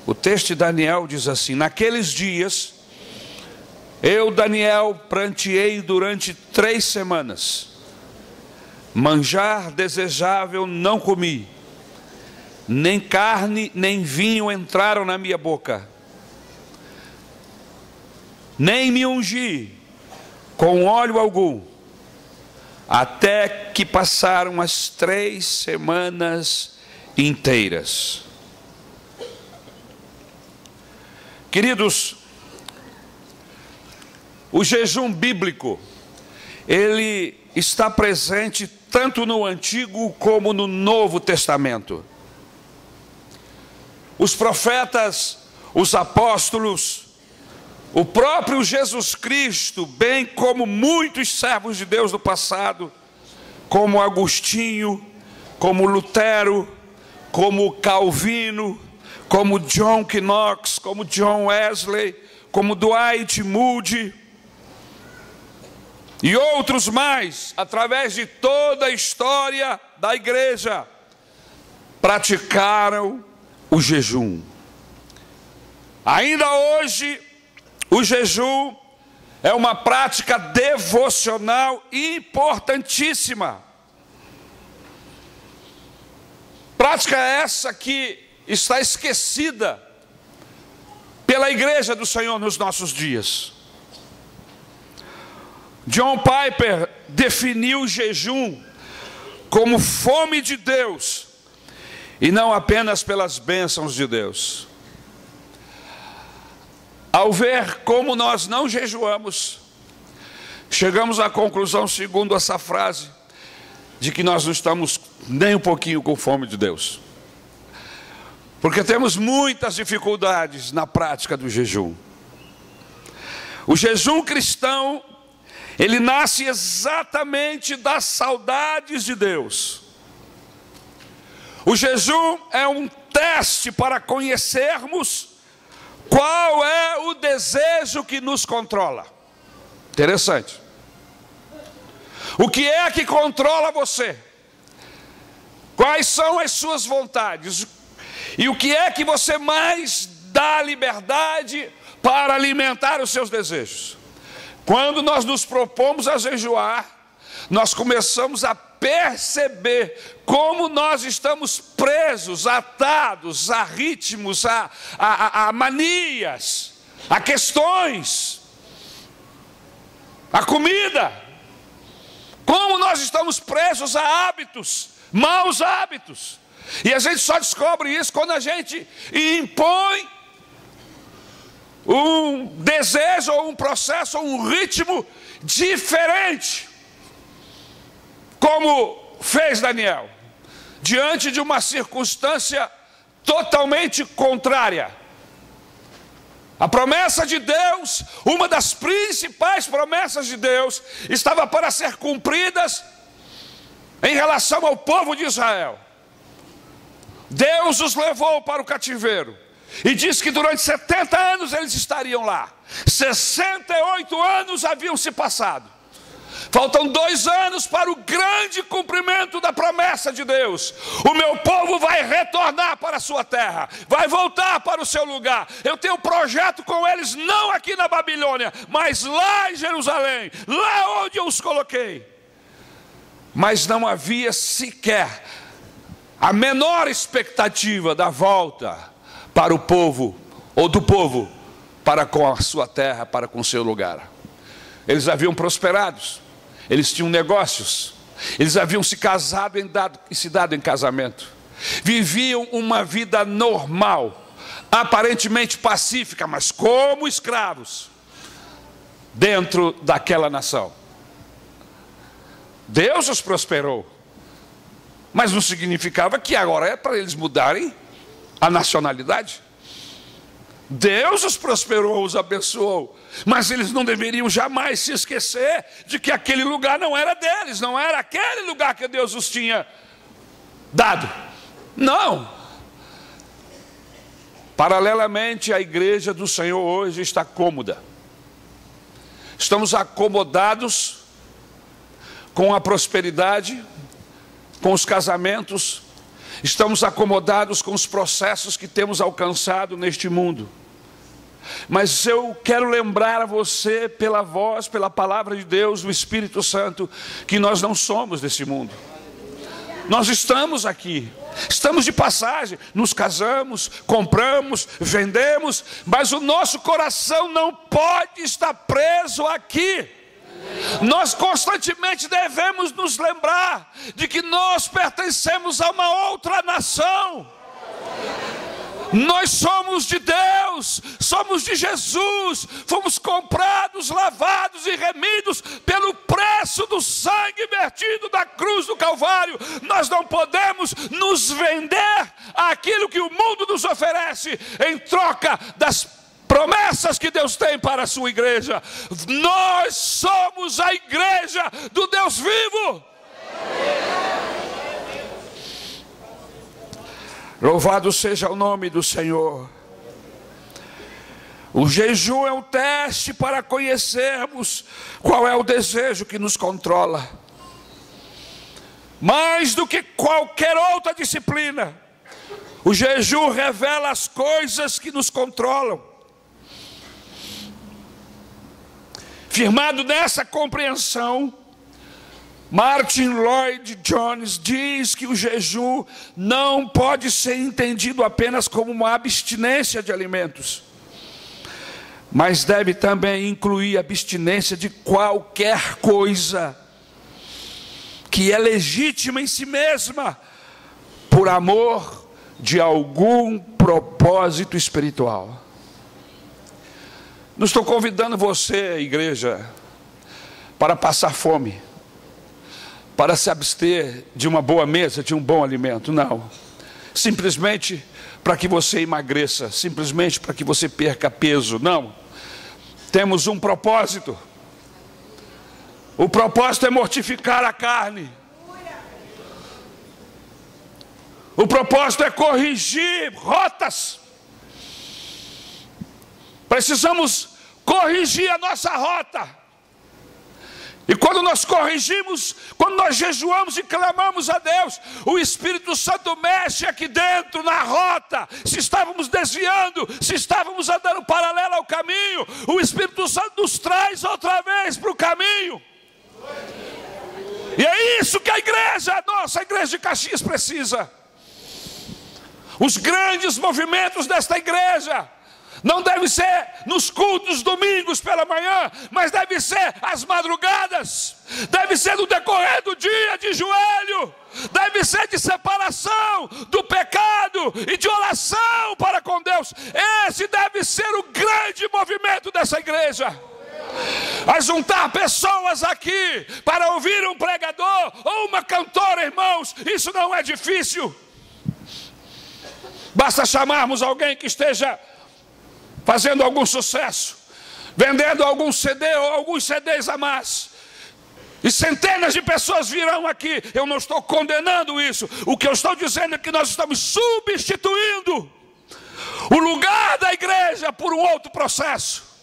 O texto de Daniel diz assim: naqueles dias, eu, Daniel, pranteei durante 3 semanas. Manjar desejável não comi, nem carne nem vinho entraram na minha boca, nem me ungi com óleo algum, até que passaram as 3 semanas inteiras. Queridos, o jejum bíblico, ele está presente tanto no Antigo como no Novo Testamento. Os profetas, os apóstolos, o próprio Jesus Cristo, bem como muitos servos de Deus do passado, como Agostinho, como Lutero, como Calvino, como John Knox, como John Wesley, como Dwight Moody e outros mais, através de toda a história da igreja, praticaram o jejum. Ainda hoje, o jejum é uma prática devocional importantíssima. Prática essa que está esquecida pela igreja do Senhor nos nossos dias. John Piper definiu o jejum como fome de Deus, e não apenas pelas bênçãos de Deus. Ao ver como nós não jejuamos, chegamos à conclusão, segundo essa frase, de que nós não estamos nem um pouquinho com fome de Deus, porque temos muitas dificuldades na prática do jejum. O jejum cristão, ele nasce exatamente das saudades de Deus. O jejum é um teste para conhecermos qual é o desejo que nos controla. Interessante. O que é que controla você? Quais são as suas vontades? E o que é que você mais dá liberdade para alimentar os seus desejos? Quando nós nos propomos a jejuar, nós começamos a perceber como nós estamos presos, atados a ritmos, a manias, a questões, a comida. Como nós estamos presos a hábitos, maus hábitos. E a gente só descobre isso quando a gente impõe um desejo, ou um processo, ou um ritmo diferente, como fez Daniel, diante de uma circunstância totalmente contrária. A promessa de Deus, uma das principais promessas de Deus, estava para ser cumpridas em relação ao povo de Israel. Deus os levou para o cativeiro e disse que durante 70 anos eles estariam lá. 68 anos haviam se passado. Faltam 2 anos para o grande cumprimento da promessa de Deus. O meu povo vai retornar para a sua terra, vai voltar para o seu lugar. Eu tenho um projeto com eles, não aqui na Babilônia, mas lá em Jerusalém, lá onde eu os coloquei. Mas não havia sequer a menor expectativa da volta para o povo, ou do povo, para com a sua terra, para com o seu lugar. Eles haviam prosperado, eles tinham negócios, eles haviam se casado e se dado em casamento, viviam uma vida normal, aparentemente pacífica, mas como escravos, dentro daquela nação. Deus os prosperou, mas não significava que agora é para eles mudarem a nacionalidade. Deus os prosperou, os abençoou, mas eles não deveriam jamais se esquecer de que aquele lugar não era deles, não era aquele lugar que Deus os tinha dado. Não. Paralelamente, a igreja do Senhor hoje está cômoda. Estamos acomodados com a prosperidade, com os casamentos, Estamos acomodados com os processos que temos alcançado neste mundo. Mas eu quero lembrar a você, pela voz, pela palavra de Deus, do Espírito Santo, que nós não somos desse mundo. Nós estamos aqui, estamos de passagem, nos casamos, compramos, vendemos, mas o nosso coração não pode estar preso aqui. Nós constantemente devemos nos lembrar de que nós pertencemos a uma outra nação. Nós somos de Deus, somos de Jesus, fomos comprados, lavados e remidos pelo preço do sangue vertido da cruz do Calvário. Nós não podemos nos vender àquilo que o mundo nos oferece em troca das promessas que Deus tem para a sua igreja. Nós somos a igreja do Deus vivo. Louvado seja o nome do Senhor. O jejum é um teste para conhecermos qual é o desejo que nos controla. Mais do que qualquer outra disciplina, o jejum revela as coisas que nos controlam. Firmado nessa compreensão, Martin Lloyd-Jones diz que o jejum não pode ser entendido apenas como uma abstinência de alimentos, mas deve também incluir a abstinência de qualquer coisa que é legítima em si mesma, por amor de algum propósito espiritual. Não estou convidando você, igreja, para passar fome, para se abster de uma boa mesa, de um bom alimento, não. Simplesmente para que você emagreça, simplesmente para que você perca peso, não. Temos um propósito. O propósito é mortificar a carne. O propósito é corrigir rotas. Precisamos corrigir a nossa rota. E quando nós corrigimos, quando nós jejuamos e clamamos a Deus, o Espírito Santo mexe aqui dentro na rota. Se estávamos desviando, se estávamos andando paralelo ao caminho, o Espírito Santo nos traz outra vez para o caminho. E é isso que a igreja, a nossa igreja de Caxias precisa. Os grandes movimentos desta igreja não deve ser nos cultos domingos pela manhã, mas deve ser às madrugadas, deve ser no decorrer do dia de joelho, deve ser de separação do pecado e de oração para com Deus. Esse deve ser o grande movimento dessa igreja. A juntar pessoas aqui para ouvir um pregador ou uma cantora, irmãos, isso não é difícil. Basta chamarmos alguém que esteja fazendo algum sucesso, vendendo algum CD ou alguns CDs a mais, e centenas de pessoas virão aqui. Eu não estou condenando isso. O que eu estou dizendo é que nós estamos substituindo o lugar da igreja por um outro processo.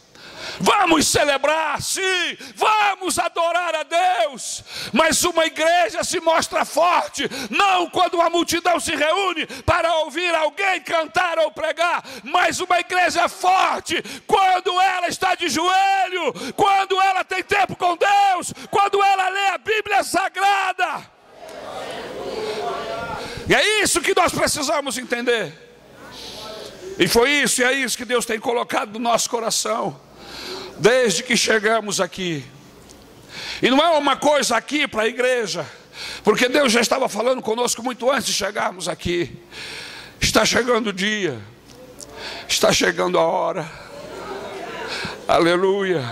Vamos celebrar, sim, vamos adorar a Deus, mas uma igreja se mostra forte não quando uma multidão se reúne para ouvir alguém cantar ou pregar, mas uma igreja forte quando ela está de joelho, quando ela tem tempo com Deus, quando ela lê a Bíblia Sagrada. E é isso que nós precisamos entender. E foi isso e é isso que Deus tem colocado no nosso coração desde que chegamos aqui. E não é uma coisa aqui para a igreja, porque Deus já estava falando conosco muito antes de chegarmos aqui. Está chegando o dia, está chegando a hora. Aleluia.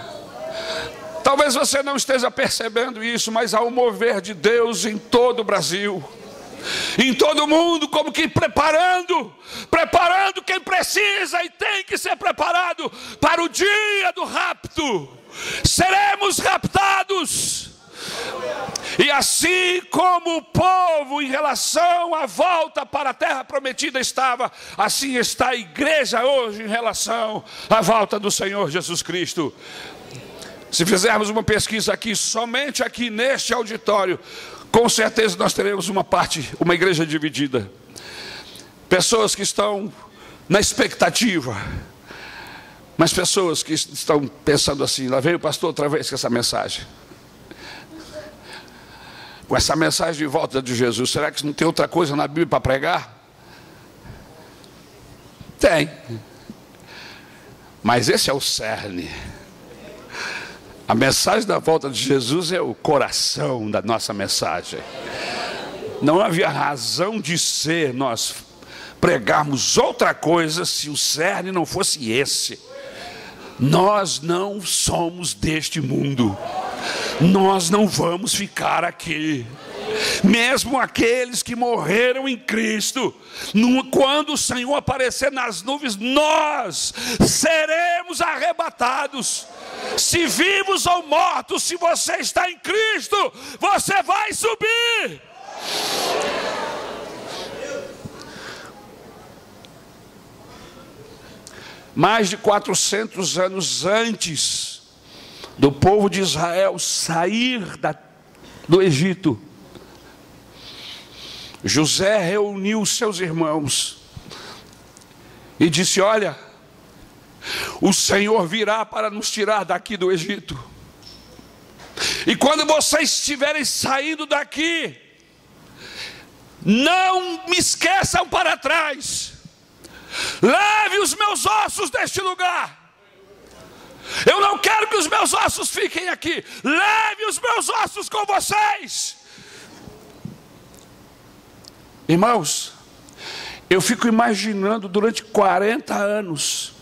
Talvez você não esteja percebendo isso, mas há um mover de Deus em todo o Brasil, em todo o mundo, como que preparando quem precisa e tem que ser preparado para o dia do rapto. Seremos raptados. E assim como o povo em relação à volta para a terra prometida estava, assim está a igreja hoje em relação à volta do Senhor Jesus Cristo. Se fizermos uma pesquisa aqui, somente aqui neste auditório, com certeza nós teremos uma igreja dividida. pessoas que estão na expectativa, mas pessoas que estão pensando assim: lá veio o pastor outra vez com essa mensagem, com essa mensagem de volta de Jesus. Será que não tem outra coisa na Bíblia para pregar? Tem, mas esse é o cerne. A mensagem da volta de Jesus é o coração da nossa mensagem. Não havia razão de ser nós pregarmos outra coisa se o cerne não fosse esse. Nós não somos deste mundo. Nós não vamos ficar aqui. Mesmo aqueles que morreram em Cristo, quando o Senhor aparecer nas nuvens, nós seremos arrebatados. Se vivos ou mortos, se você está em Cristo, você vai subir. Mais de 400 anos antes do povo de Israel sair do Egito, José reuniu seus irmãos e disse: olha, o Senhor virá para nos tirar daqui do Egito, e quando vocês estiverem saindo daqui, não me esqueçam para trás. Leve os meus ossos deste lugar. Eu não quero que os meus ossos fiquem aqui. Leve os meus ossos com vocês. Irmãos, eu fico imaginando durante 40 anos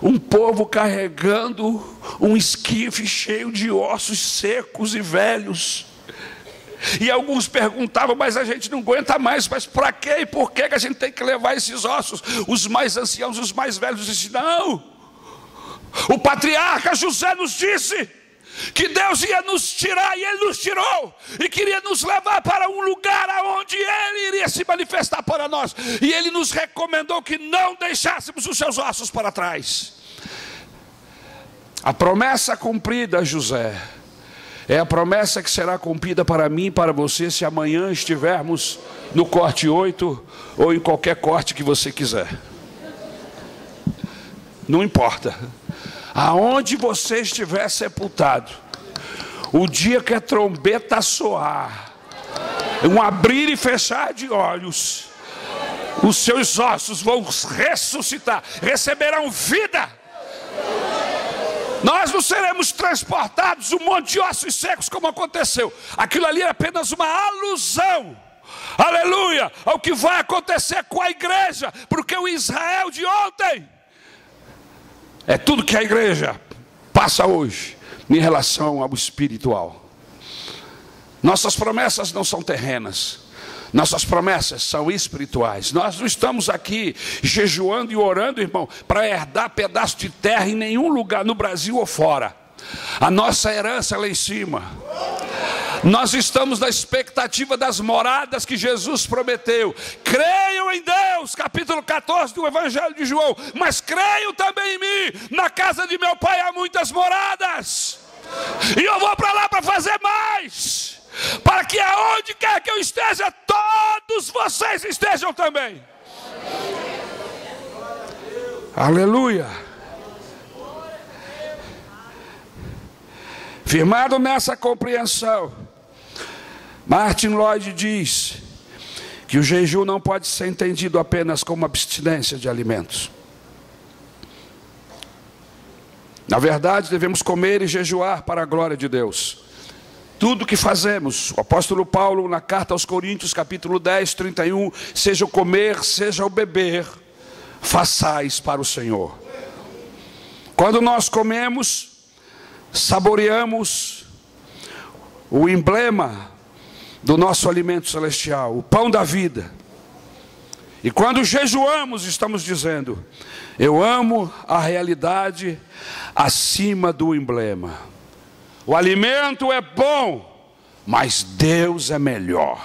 um povo carregando um esquife cheio de ossos secos e velhos. E alguns perguntavam: mas a gente não aguenta mais, mas para quê e por que a gente tem que levar esses ossos? Os mais anciãos, os mais velhos disseram: não, o patriarca José nos disse que Deus ia nos tirar, e Ele nos tirou, e queria nos levar para um lugar onde Ele iria se manifestar para nós, e Ele nos recomendou que não deixássemos os seus ossos para trás. A promessa cumprida, José, é a promessa que será cumprida para mim e para você, se amanhã estivermos no corte 8 ou em qualquer corte que você quiser. Não importa. Aonde você estiver sepultado, o dia que a trombeta soar, um abrir e fechar de olhos, os seus ossos vão ressuscitar, receberão vida. Nós não seremos transportados um monte de ossos secos como aconteceu. Aquilo ali é apenas uma alusão, aleluia, ao que vai acontecer com a igreja. Porque o Israel de ontem é tudo que a igreja passa hoje em relação ao espiritual. Nossas promessas não são terrenas, nossas promessas são espirituais. Nós não estamos aqui jejuando e orando, irmão, para herdar pedaço de terra em nenhum lugar, no Brasil ou fora. A nossa herança é lá em cima. Nós estamos na expectativa das moradas que Jesus prometeu. Creiam em Deus, capítulo 14 do Evangelho de João. Mas creiam também em mim. Na casa de meu pai há muitas moradas, e eu vou para lá para fazer mais, para que aonde quer que eu esteja, todos vocês estejam também. Aleluia. Firmado nessa compreensão, Martin Lloyd diz que o jejum não pode ser entendido apenas como abstinência de alimentos. Na verdade, devemos comer e jejuar para a glória de Deus. Tudo que fazemos, o apóstolo Paulo, na carta aos Coríntios, capítulo 10, 31, seja o comer, seja o beber, façais para o Senhor. Quando nós comemos, saboreamos o emblema do nosso alimento celestial, o pão da vida. E quando jejuamos, estamos dizendo: eu amo a realidade acima do emblema. O alimento é bom, mas Deus é melhor.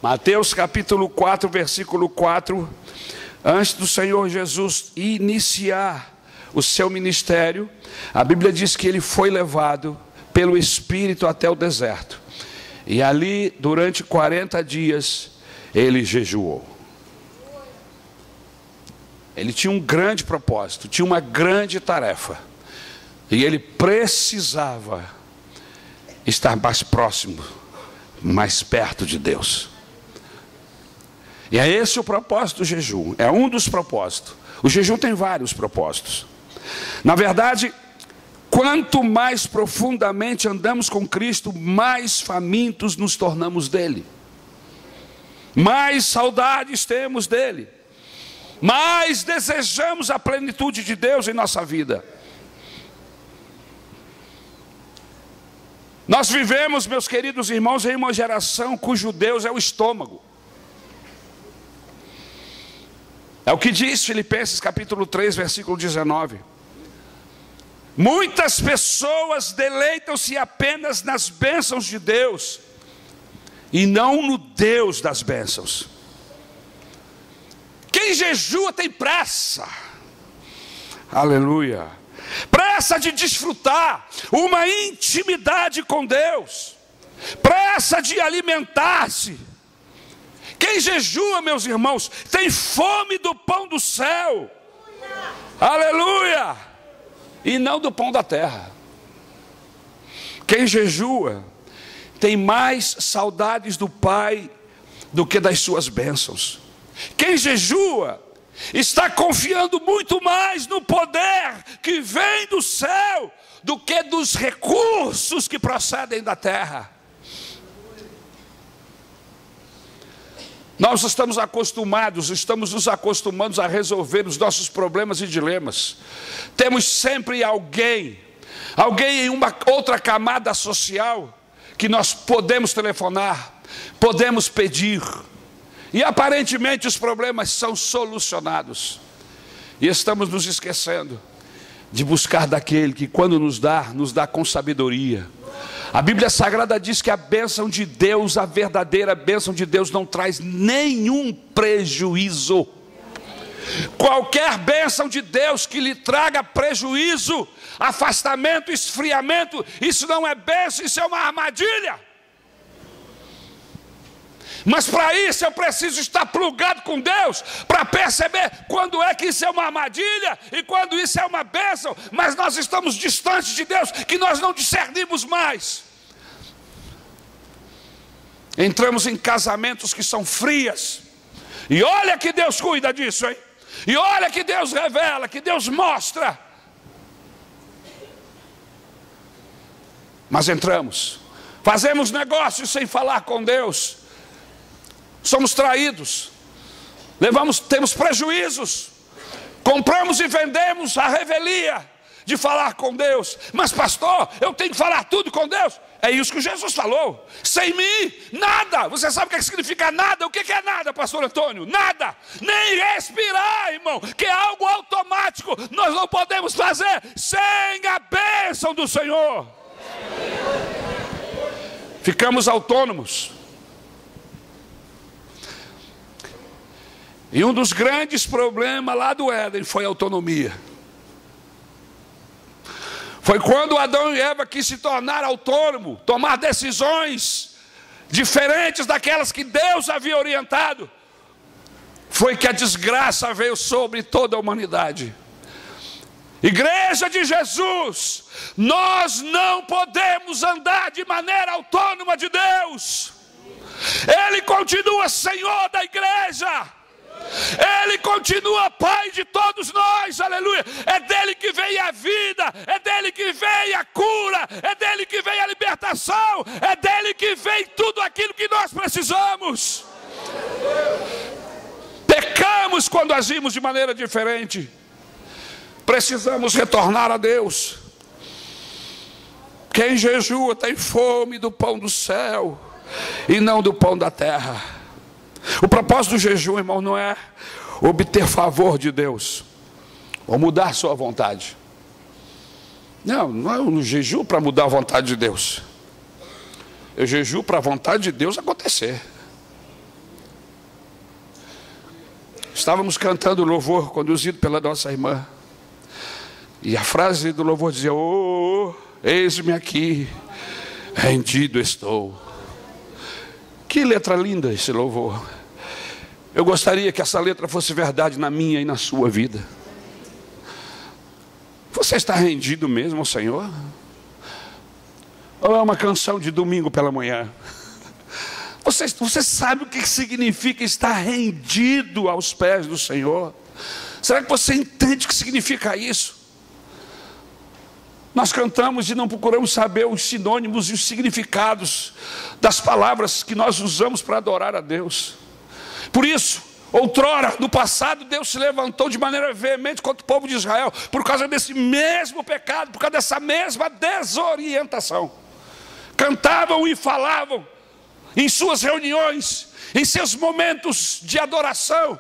Mateus capítulo 4, versículo 4. Antes do Senhor Jesus iniciar o seu ministério, a Bíblia diz que ele foi levado pelo Espírito até o deserto. E ali, durante 40 dias, ele jejuou. Ele tinha um grande propósito, tinha uma grande tarefa. E ele precisava estar mais próximo, mais perto de Deus. E é esse o propósito do jejum, é um dos propósitos. O jejum tem vários propósitos. Na verdade, quanto mais profundamente andamos com Cristo, mais famintos nos tornamos dele. Mais saudades temos dele. Mais desejamos a plenitude de Deus em nossa vida. Nós vivemos, meus queridos irmãos, em uma geração cujo Deus é o estômago. É o que diz Filipenses capítulo 3, versículo 19. Muitas pessoas deleitam-se apenas nas bênçãos de Deus, e não no Deus das bênçãos. Quem jejua tem pressa. Aleluia. Pressa de desfrutar uma intimidade com Deus. Pressa de alimentar-se. Quem jejua, meus irmãos, tem fome do pão do céu. Aleluia. E não do pão da terra. Quem jejua tem mais saudades do Pai do que das suas bênçãos. Quem jejua está confiando muito mais no poder que vem do céu do que dos recursos que procedem da terra. Nós estamos nos acostumando a resolver os nossos problemas e dilemas. Temos sempre alguém em uma outra camada social que nós podemos telefonar, podemos pedir. E aparentemente os problemas são solucionados. E estamos nos esquecendo de buscar daquele que quando nos dá com sabedoria. A Bíblia Sagrada diz que a bênção de Deus, a verdadeira bênção de Deus, não traz nenhum prejuízo. Qualquer bênção de Deus que lhe traga prejuízo, afastamento, esfriamento, isso não é bênção, isso é uma armadilha. Mas para isso eu preciso estar plugado com Deus, para perceber quando é que isso é uma armadilha e quando isso é uma bênção. Mas nós estamos distantes de Deus, que nós não discernimos mais. Entramos em casamentos que são frias. E olha que Deus cuida disso, hein? E olha que Deus revela, que Deus mostra. Mas entramos, fazemos negócios sem falar com Deus. Somos traídos, temos prejuízos, compramos e vendemos a revelia de falar com Deus. Mas pastor, eu tenho que falar tudo com Deus. É isso que Jesus falou. Sem mim, nada. Você sabe o que significa nada? O que é nada, pastor Antônio? Nada. Nem respirar, irmão, que é algo automático. Nós não podemos fazer sem a bênção do Senhor. Ficamos autônomos. E um dos grandes problemas lá do Éden foi a autonomia. Foi quando Adão e Eva quis se tornar autônomo, tomar decisões diferentes daquelas que Deus havia orientado. Foi que a desgraça veio sobre toda a humanidade. Igreja de Jesus, nós não podemos andar de maneira autônoma de Deus. Ele continua Senhor da igreja. Ele continua Pai de todos nós, aleluia. É dele que vem a vida, é dele que vem a cura, é dele que vem a libertação, é dele que vem tudo aquilo que nós precisamos. Pecamos quando agimos de maneira diferente. Precisamos retornar a Deus. Quem jejua tem fome do pão do céu e não do pão da terra. O propósito do jejum, irmão, não é obter favor de Deus ou mudar sua vontade. Não é um jejum para mudar a vontade de Deus. Eu jejuo para a vontade de Deus acontecer. Estávamos cantando louvor conduzido pela nossa irmã. E a frase do louvor dizia: oh, eis-me aqui, rendido estou. Que letra linda esse louvor. Eu gostaria que essa letra fosse verdade na minha e na sua vida. Você está rendido mesmo ao Senhor? Ou é uma canção de domingo pela manhã? Você sabe o que significa estar rendido aos pés do Senhor? Será que você entende o que significa isso? Nós cantamos e não procuramos saber os sinônimos e os significados das palavras que nós usamos para adorar a Deus. Por isso, outrora, no passado, Deus se levantou de maneira veemente contra o povo de Israel, por causa desse mesmo pecado, por causa dessa mesma desorientação. Cantavam e falavam em suas reuniões, em seus momentos de adoração,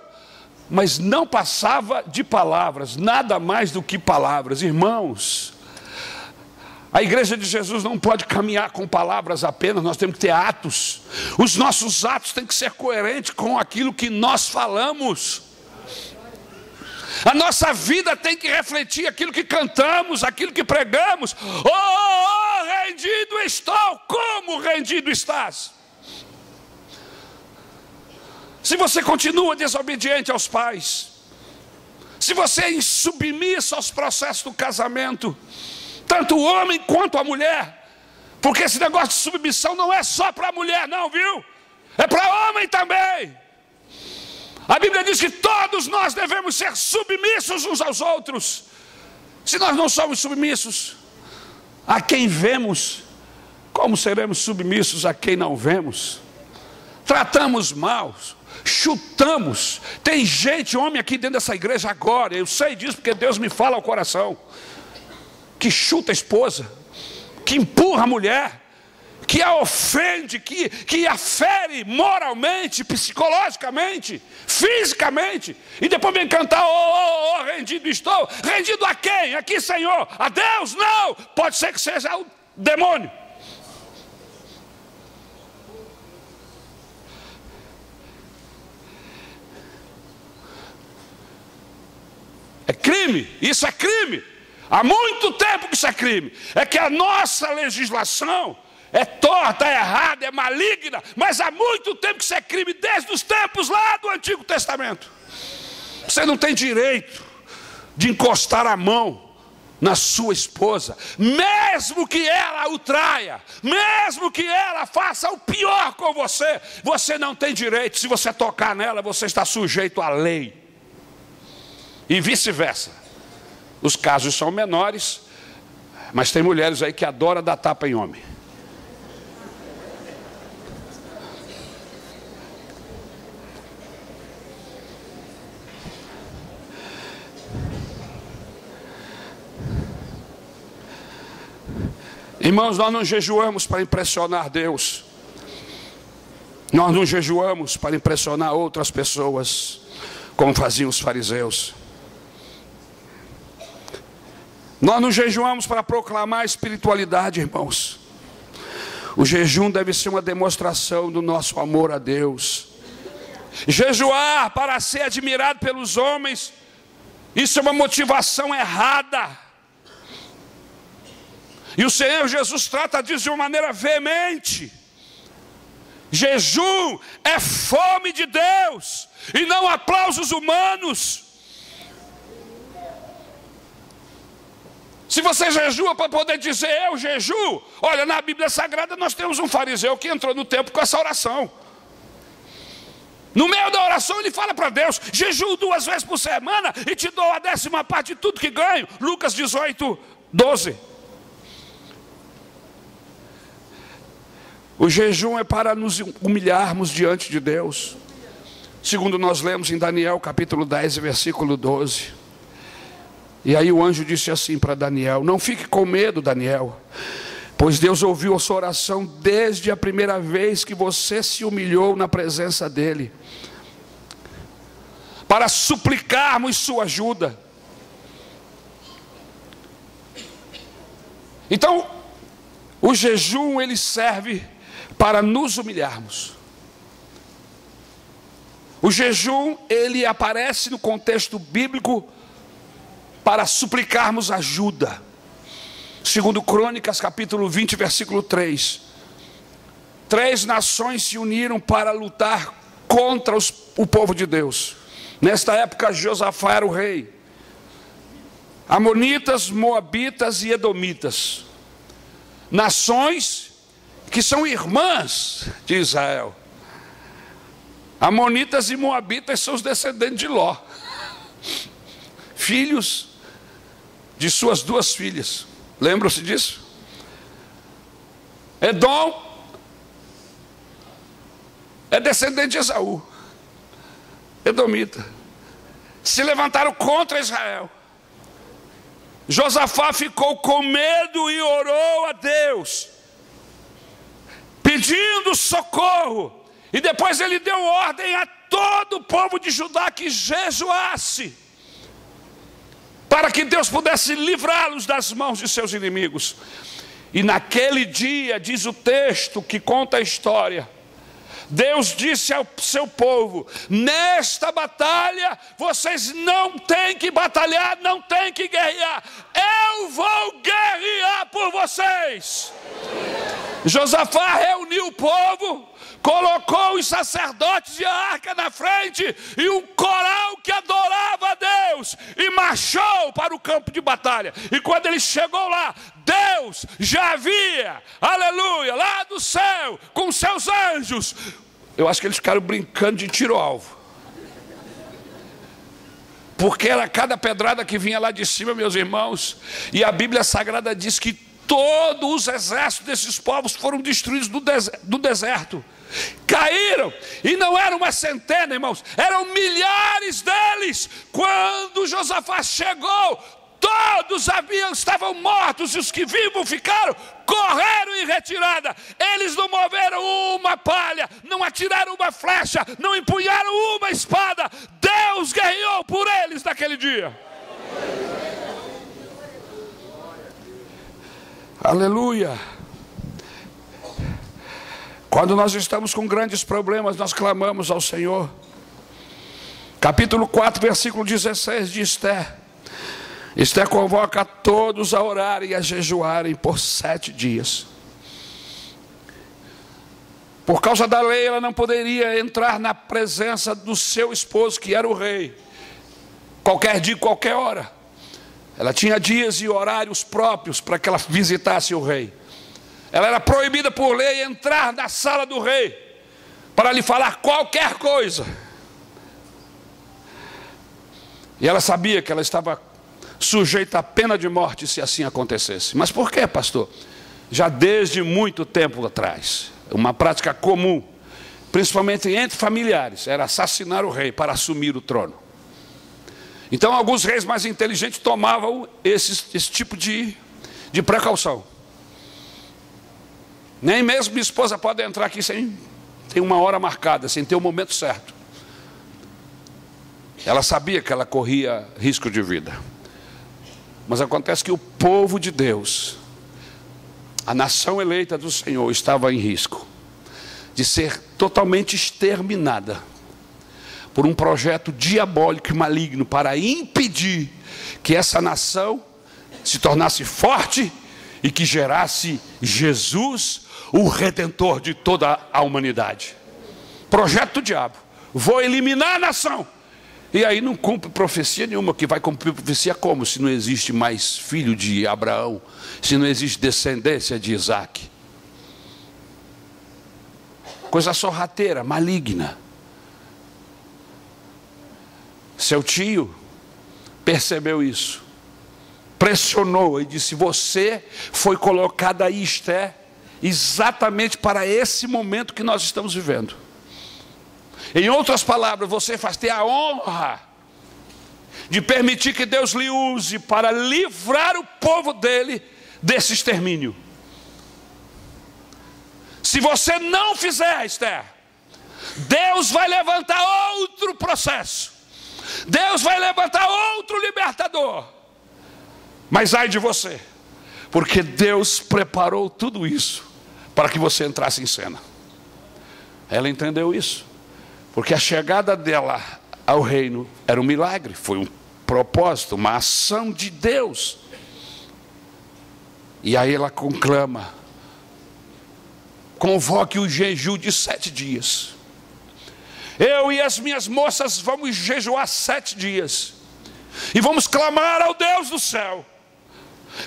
mas não passava de palavras, nada mais do que palavras. Irmãos, a igreja de Jesus não pode caminhar com palavras apenas, nós temos que ter atos. Os nossos atos têm que ser coerentes com aquilo que nós falamos. A nossa vida tem que refletir aquilo que cantamos, aquilo que pregamos. Rendido estou, como rendido estás? Se você continua desobediente aos pais, se você é insubmisso aos processos do casamento, tanto o homem quanto a mulher, porque esse negócio de submissão não é só para a mulher não, viu? É para homem também. A Bíblia diz que todos nós devemos ser submissos uns aos outros. Se nós não somos submissos a quem vemos, como seremos submissos a quem não vemos? Tratamos mal, chutamos. Tem gente, homem aqui dentro dessa igreja agora, eu sei disso porque Deus me fala ao coração, que chuta a esposa, que empurra a mulher, que a ofende, que a fere moralmente, psicologicamente, fisicamente, e depois vem cantar, rendido estou. Rendido a quem? Aqui, Senhor? A Deus? Não! Pode ser que seja o demônio. É crime, isso é crime. Há muito tempo que isso é crime. É que a nossa legislação é torta, é errada, é maligna, mas há muito tempo que isso é crime, desde os tempos lá do Antigo Testamento. Você não tem direito de encostar a mão na sua esposa, mesmo que ela o traia, mesmo que ela faça o pior com você, você não tem direito. Se você tocar nela, você está sujeito à lei. E vice-versa. Os casos são menores, mas tem mulheres aí que adoram dar tapa em homem. Irmãos, nós não jejuamos para impressionar Deus. Nós não jejuamos para impressionar outras pessoas, como faziam os fariseus. Nós não jejuamos para proclamar espiritualidade, irmãos. O jejum deve ser uma demonstração do nosso amor a Deus. Jejuar para ser admirado pelos homens, isso é uma motivação errada. E o Senhor Jesus trata disso de uma maneira veemente. Jejum é fome de Deus e não aplausos humanos. Se você jejua para poder dizer eu jejuo, olha, na Bíblia Sagrada nós temos um fariseu que entrou no templo com essa oração. No meio da oração ele fala para Deus: jejuo 2 vezes por semana e te dou a 10ª parte de tudo que ganho. Lucas 18, 12. O jejum é para nos humilharmos diante de Deus, segundo nós lemos em Daniel capítulo 10, versículo 12. E aí o anjo disse assim para Daniel: não fique com medo, Daniel, pois Deus ouviu a sua oração desde a primeira vez que você se humilhou na presença dEle, para suplicarmos sua ajuda. Então, o jejum ele serve para nos humilharmos. O jejum ele aparece no contexto bíblico para suplicarmos ajuda. Segundo Crônicas capítulo 20, versículo 3. 3 nações se uniram para lutar contra o povo de Deus. Nesta época, Josafá era o rei. Amonitas, moabitas e edomitas, nações que são irmãs de Israel. Amonitas e moabitas são os descendentes de Ló, filhos de suas duas filhas. Lembram-se disso? Edom é descendente de Esaú, edomita. Se levantaram contra Israel. Josafá ficou com medo e orou a Deus, pedindo socorro. E depois ele deu ordem a todo o povo de Judá que jejuasse, para que Deus pudesse livrá-los das mãos de seus inimigos. E naquele dia, diz o texto que conta a história, Deus disse ao seu povo: nesta batalha vocês não têm que batalhar, não têm que guerrear, eu vou guerrear por vocês. Josafá reuniu o povo, colocou os sacerdotes e a arca na frente e um coral que adorava a Deus, e marchou para o campo de batalha. E quando ele chegou lá, Deus já havia, aleluia, lá do céu, com seus anjos. Eu acho que eles ficaram brincando de tiro-alvo, porque era cada pedrada que vinha lá de cima, meus irmãos. E a Bíblia Sagrada diz que todos os exércitos desses povos foram destruídos no deserto. Caíram, e não eram uma centena, irmãos, eram milhares deles. Quando Josafá chegou, todos estavam mortos, e os que vivos ficaram, correram em retirada. Eles não moveram uma palha, não atiraram uma flecha, não empunharam uma espada. Deus guerreou por eles naquele dia. Aleluia. Quando nós estamos com grandes problemas, nós clamamos ao Senhor. Capítulo 4, versículo 16 de Esther. Esther convoca a todos a orarem e a jejuarem por 7 dias. Por causa da lei, ela não poderia entrar na presença do seu esposo, que era o rei, qualquer dia, qualquer hora. Ela tinha dias e horários próprios para que ela visitasse o rei. Ela era proibida por lei entrar na sala do rei para lhe falar qualquer coisa. E ela sabia que ela estava sujeita à pena de morte se assim acontecesse. Mas por quê, pastor? Já desde muito tempo atrás, uma prática comum, principalmente entre familiares, era assassinar o rei para assumir o trono. Então alguns reis mais inteligentes tomavam esse tipo de precaução. Nem mesmo minha esposa pode entrar aqui sem ter uma hora marcada, sem ter o momento certo. Ela sabia que ela corria risco de vida. Mas acontece que o povo de Deus, a nação eleita do Senhor, estava em risco de ser totalmente exterminada por um projeto diabólico e maligno para impedir que essa nação se tornasse forte e que gerasse Jesus, o Redentor de toda a humanidade. Projeto do diabo: vou eliminar a nação. E aí não cumpre profecia nenhuma. Que vai cumprir profecia como? Se não existe mais filho de Abraão, se não existe descendência de Isaac. Coisa sorrateira, maligna. Seu tio percebeu isso, pressionou e disse: você foi colocada aí, Esther, exatamente para esse momento que nós estamos vivendo. Em outras palavras, você vai ter a honra de permitir que Deus lhe use para livrar o povo dele desse extermínio. Se você não fizer, Esther, Deus vai levantar outro processo, Deus vai levantar outro libertador. Mas ai de você, porque Deus preparou tudo isso para que você entrasse em cena. Ela entendeu isso, porque a chegada dela ao reino era um milagre, foi um propósito, uma ação de Deus. E aí ela conclama: convoque o jejum de 7 dias. eu e as minhas moças vamos jejuar 7 dias. E vamos clamar ao Deus do céu,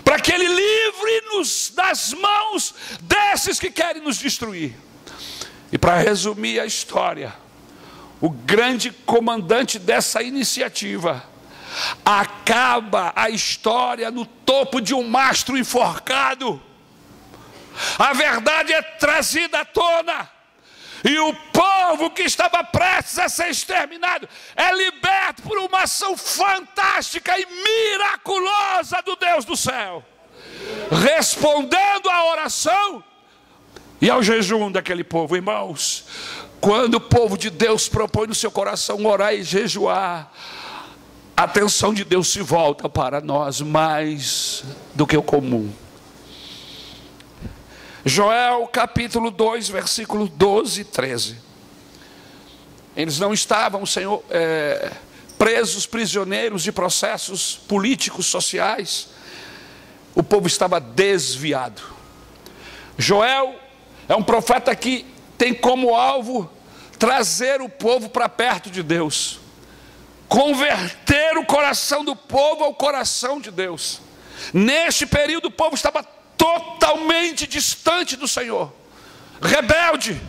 para que Ele livre-nos das mãos desses que querem nos destruir. E para resumir a história, o grande comandante dessa iniciativa acaba a história no topo de um mastro enforcado. A verdade é trazida à tona, e o povo que estava prestes a ser exterminado é liberto por uma ação fantástica e miraculosa do Deus do céu, respondendo à oração e ao jejum daquele povo. Irmãos, quando o povo de Deus propõe no seu coração orar e jejuar, a atenção de Deus se volta para nós mais do que o comum. Joel capítulo 2, versículo 12 e 13. Eles não estavam, Senhor, presos, prisioneiros de processos políticos, sociais. O povo estava desviado. Joel é um profeta que tem como alvo trazer o povo para perto de Deus, converter o coração do povo ao coração de Deus. Neste período o povo estava totalmente distante do Senhor, rebelde.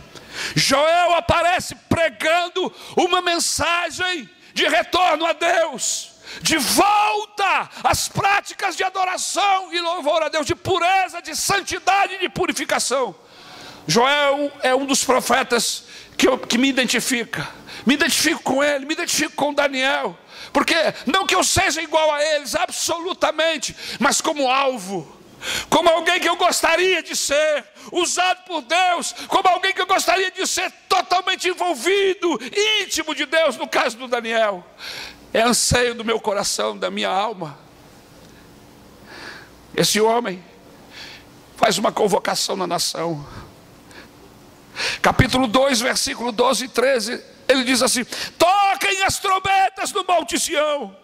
Joel aparece pregando uma mensagem de retorno a Deus, de volta às práticas de adoração e louvor a Deus, de pureza, de santidade e de purificação. Joel é um dos profetas que me identifico com ele, me identifico com Daniel, porque não que eu seja igual a eles, absolutamente, mas como alvo, como alguém que eu gostaria de ser, usado por Deus, como alguém que eu gostaria de ser totalmente envolvido, íntimo de Deus, no caso do Daniel. É anseio do meu coração, da minha alma. Esse homem faz uma convocação na nação. Capítulo 2, versículo 12 e 13, ele diz assim: toquem as trombetas no Monte Sião,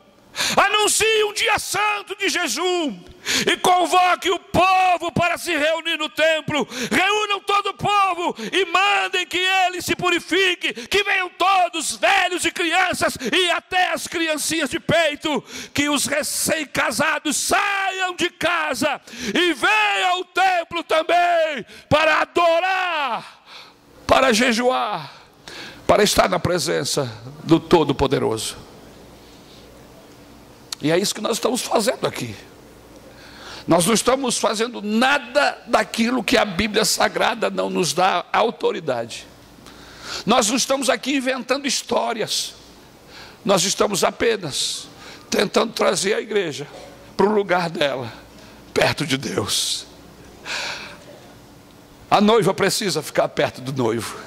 anuncie um dia santo de jejum, e convoque o povo para se reunir no templo. Reúnam todo o povo e mandem que ele se purifique, que venham todos, velhos e crianças, e até as criancinhas de peito, que os recém-casados saiam de casa e venham ao templo também, para adorar, para jejuar, para estar na presença do Todo-Poderoso. E é isso que nós estamos fazendo aqui. Nós não estamos fazendo nada daquilo que a Bíblia Sagrada não nos dá autoridade. Nós não estamos aqui inventando histórias. Nós estamos apenas tentando trazer a igreja para o lugar dela, perto de Deus. A noiva precisa ficar perto do noivo.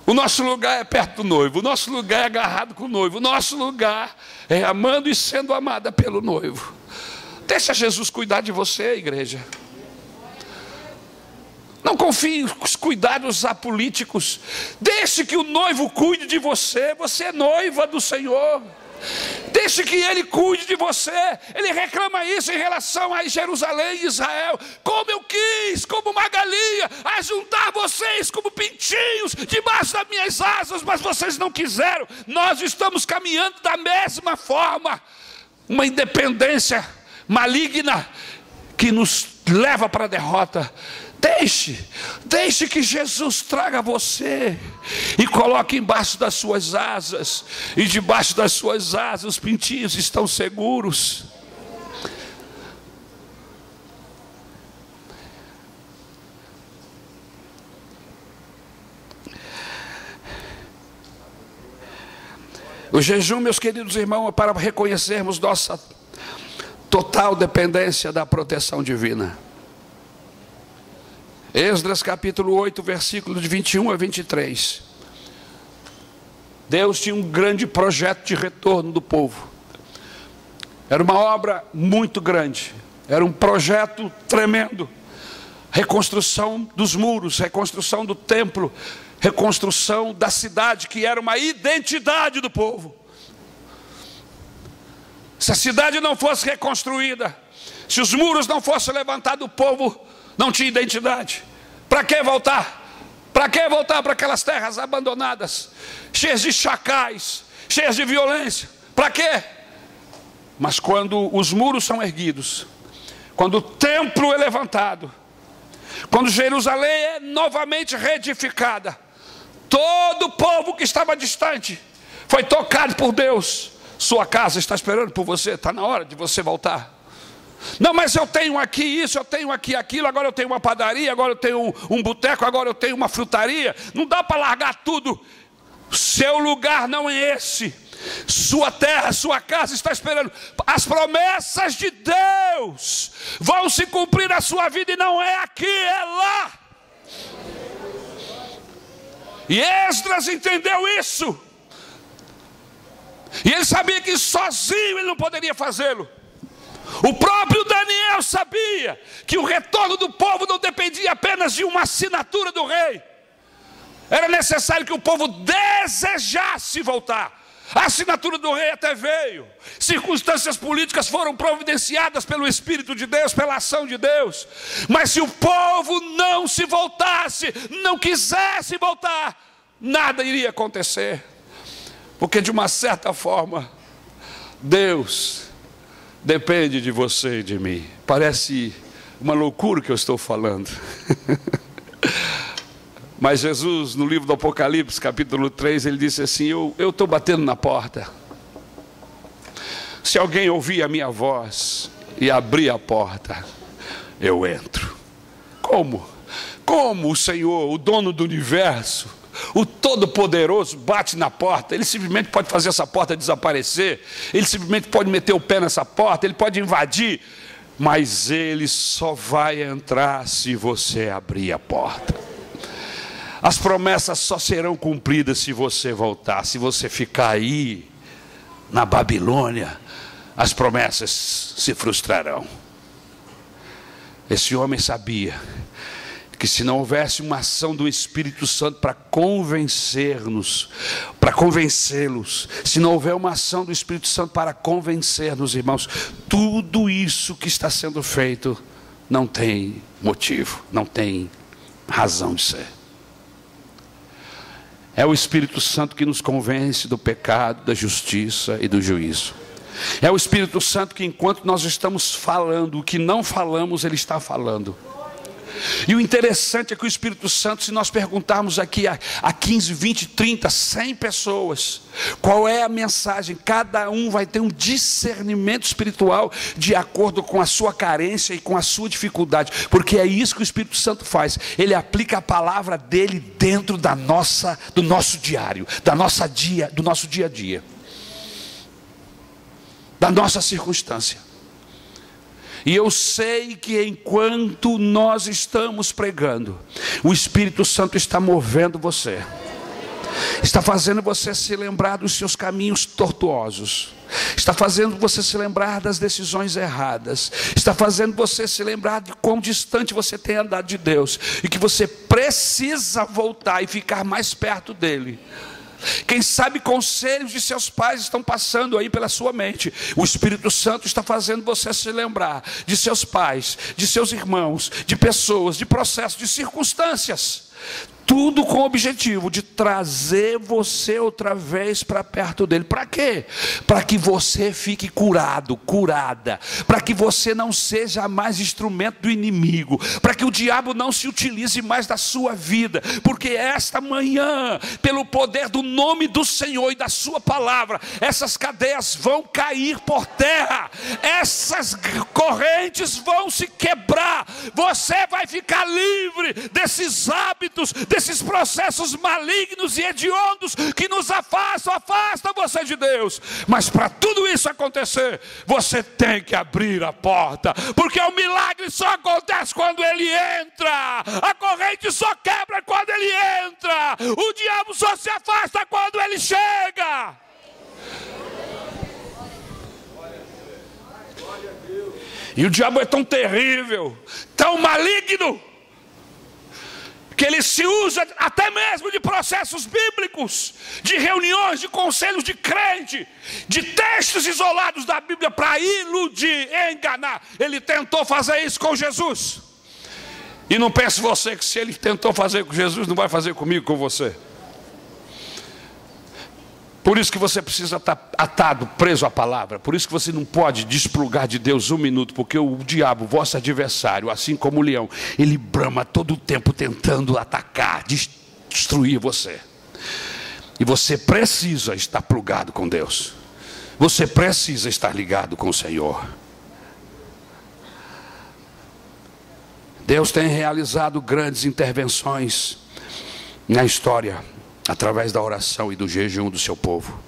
O nosso lugar é perto do noivo, o nosso lugar é agarrado com o noivo, o nosso lugar é amando e sendo amada pelo noivo. Deixa Jesus cuidar de você, igreja. Não confie nos cuidados apolíticos. Deixe que o noivo cuide de você. Você é noiva do Senhor. Deixe que Ele cuide de você. Ele reclama isso em relação a Jerusalém e Israel. Como eu quis, como uma galinha, ajuntar vocês como pintinhos debaixo das minhas asas, mas vocês não quiseram. Nós estamos caminhando da mesma forma. Uma independência maligna que nos leva para a derrota. Deixe que Jesus traga você e coloque embaixo das suas asas, e debaixo das suas asas os pintinhos estão seguros. O jejum, meus queridos irmãos, é para reconhecermos nossa total dependência da proteção divina. Esdras capítulo 8, versículo de 21 a 23. Deus tinha um grande projeto de retorno do povo. Era uma obra muito grande, era um projeto tremendo. Reconstrução dos muros, reconstrução do templo, reconstrução da cidade, que era uma identidade do povo. Se a cidade não fosse reconstruída, se os muros não fossem levantados, o povo não tinha identidade. Para que voltar? Para que voltar para aquelas terras abandonadas, cheias de chacais, cheias de violência? Para quê? Mas quando os muros são erguidos, quando o templo é levantado, quando Jerusalém é novamente reedificada, todo o povo que estava distante foi tocado por Deus. Sua casa está esperando por você, está na hora de você voltar. Não, mas eu tenho aqui isso, eu tenho aqui aquilo, agora eu tenho uma padaria, agora eu tenho um boteco, agora eu tenho uma frutaria. Não dá para largar tudo. Seu lugar não é esse. Sua terra, sua casa está esperando. As promessas de Deus vão se cumprir na sua vida, e não é aqui, é lá. E Esdras entendeu isso. E ele sabia que sozinho ele não poderia fazê-lo. O próprio Daniel sabia que o retorno do povo não dependia apenas de uma assinatura do rei. Era necessário que o povo desejasse voltar. A assinatura do rei até veio. Circunstâncias políticas foram providenciadas pelo Espírito de Deus, pela ação de Deus. Mas se o povo não se voltasse, não quisesse voltar, nada iria acontecer. Porque de uma certa forma, Deus depende de você e de mim. Parece uma loucura que eu estou falando. Mas Jesus, no livro do Apocalipse, capítulo 3, ele disse assim: eu estou batendo na porta. Se alguém ouvir a minha voz e abrir a porta, eu entro. Como? Como o Senhor, o dono do universo, o Todo-Poderoso, bate na porta? Ele simplesmente pode fazer essa porta desaparecer, ele simplesmente pode meter o pé nessa porta, ele pode invadir, mas ele só vai entrar se você abrir a porta. As promessas só serão cumpridas se você voltar. Se você ficar aí na Babilônia, as promessas se frustrarão. Esse homem sabia que se não houvesse uma ação do Espírito Santo para convencer-nos, para convencê-los, se não houver uma ação do Espírito Santo para convencer-nos, irmãos, tudo isso que está sendo feito não tem motivo, não tem razão de ser. É o Espírito Santo que nos convence do pecado, da justiça e do juízo. É o Espírito Santo que, enquanto nós estamos falando o que não falamos, ele está falando. E o interessante é que o Espírito Santo, se nós perguntarmos aqui a 15, 20, 30, 100 pessoas, qual é a mensagem, cada um vai ter um discernimento espiritual de acordo com a sua carência e com a sua dificuldade, porque é isso que o Espírito Santo faz. Ele aplica a palavra dele dentro do nosso diário, do nosso dia a dia, da nossa circunstância. E eu sei que enquanto nós estamos pregando, o Espírito Santo está movendo você, está fazendo você se lembrar dos seus caminhos tortuosos, está fazendo você se lembrar das decisões erradas, está fazendo você se lembrar de quão distante você tem andado de Deus, e que você precisa voltar e ficar mais perto dele. Quem sabe conselhos de seus pais estão passando aí pela sua mente. O Espírito Santo está fazendo você se lembrar de seus pais, de seus irmãos, de pessoas, de processos, de circunstâncias. Tudo com o objetivo de trazer você outra vez para perto dele. Para quê? Para que você fique curado, curada. Para que você não seja mais instrumento do inimigo. Para que o diabo não se utilize mais da sua vida. Porque esta manhã, pelo poder do nome do Senhor e da sua palavra, essas cadeias vão cair por terra. Essas correntes vão se quebrar. Você vai ficar livre desses hábitos, desses processos malignos e hediondos que nos afastam você de Deus. Mas para tudo isso acontecer, você tem que abrir a porta, porque o milagre só acontece quando ele entra, a corrente só quebra quando ele entra, o diabo só se afasta quando ele chega. E o diabo é tão terrível, tão maligno, que ele se usa até mesmo de processos bíblicos, de reuniões, de conselhos de crente, de textos isolados da Bíblia para iludir, enganar. Ele tentou fazer isso com Jesus. E não pense você que se ele tentou fazer com Jesus, não vai fazer comigo, com você. Por isso que você precisa estar atado, preso à palavra. Por isso que você não pode desplugar de Deus um minuto. Porque o diabo, vosso adversário, assim como o leão, ele brama todo o tempo tentando atacar, destruir você. E você precisa estar plugado com Deus. Você precisa estar ligado com o Senhor. Deus tem realizado grandes intervenções na história, através da oração e do jejum do seu povo.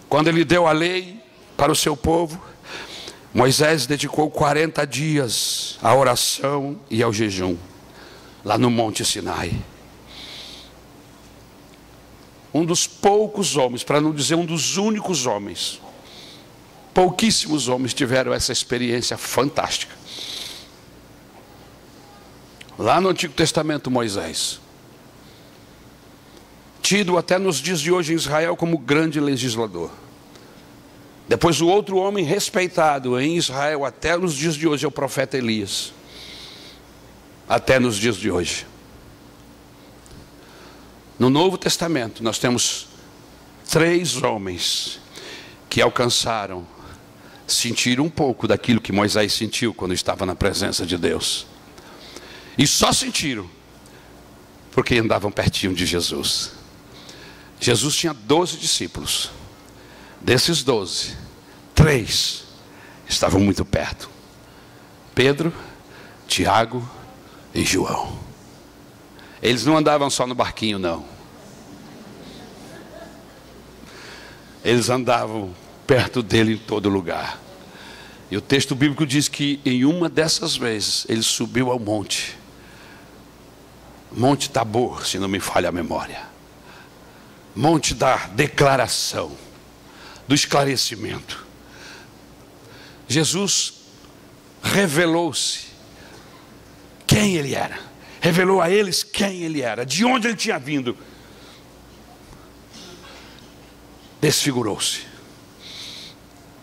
Quando ele deu a lei para o seu povo, Moisés dedicou 40 dias à oração e ao jejum, lá no Monte Sinai. Um dos poucos homens, para não dizer um dos únicos homens, pouquíssimos homens tiveram essa experiência fantástica. Lá no Antigo Testamento, Moisés, tido até nos dias de hoje em Israel como grande legislador. Depois o outro homem respeitado em Israel até nos dias de hoje é o profeta Elias. Até nos dias de hoje. No Novo Testamento nós temos 3 homens que alcançaram sentir um pouco daquilo que Moisés sentiu quando estava na presença de Deus. E só sentiram porque andavam pertinho de Jesus. Jesus tinha 12 discípulos. Desses 12, 3 estavam muito perto: Pedro, Tiago e João. Eles não andavam só no barquinho, não. Eles andavam perto dele em todo lugar. E o texto bíblico diz que em uma dessas vezes ele subiu ao monte Tabor, se não me falha a memória. Monte da declaração, do esclarecimento. Jesus revelou-se quem ele era. Revelou a eles quem ele era, de onde ele tinha vindo. Desfigurou-se.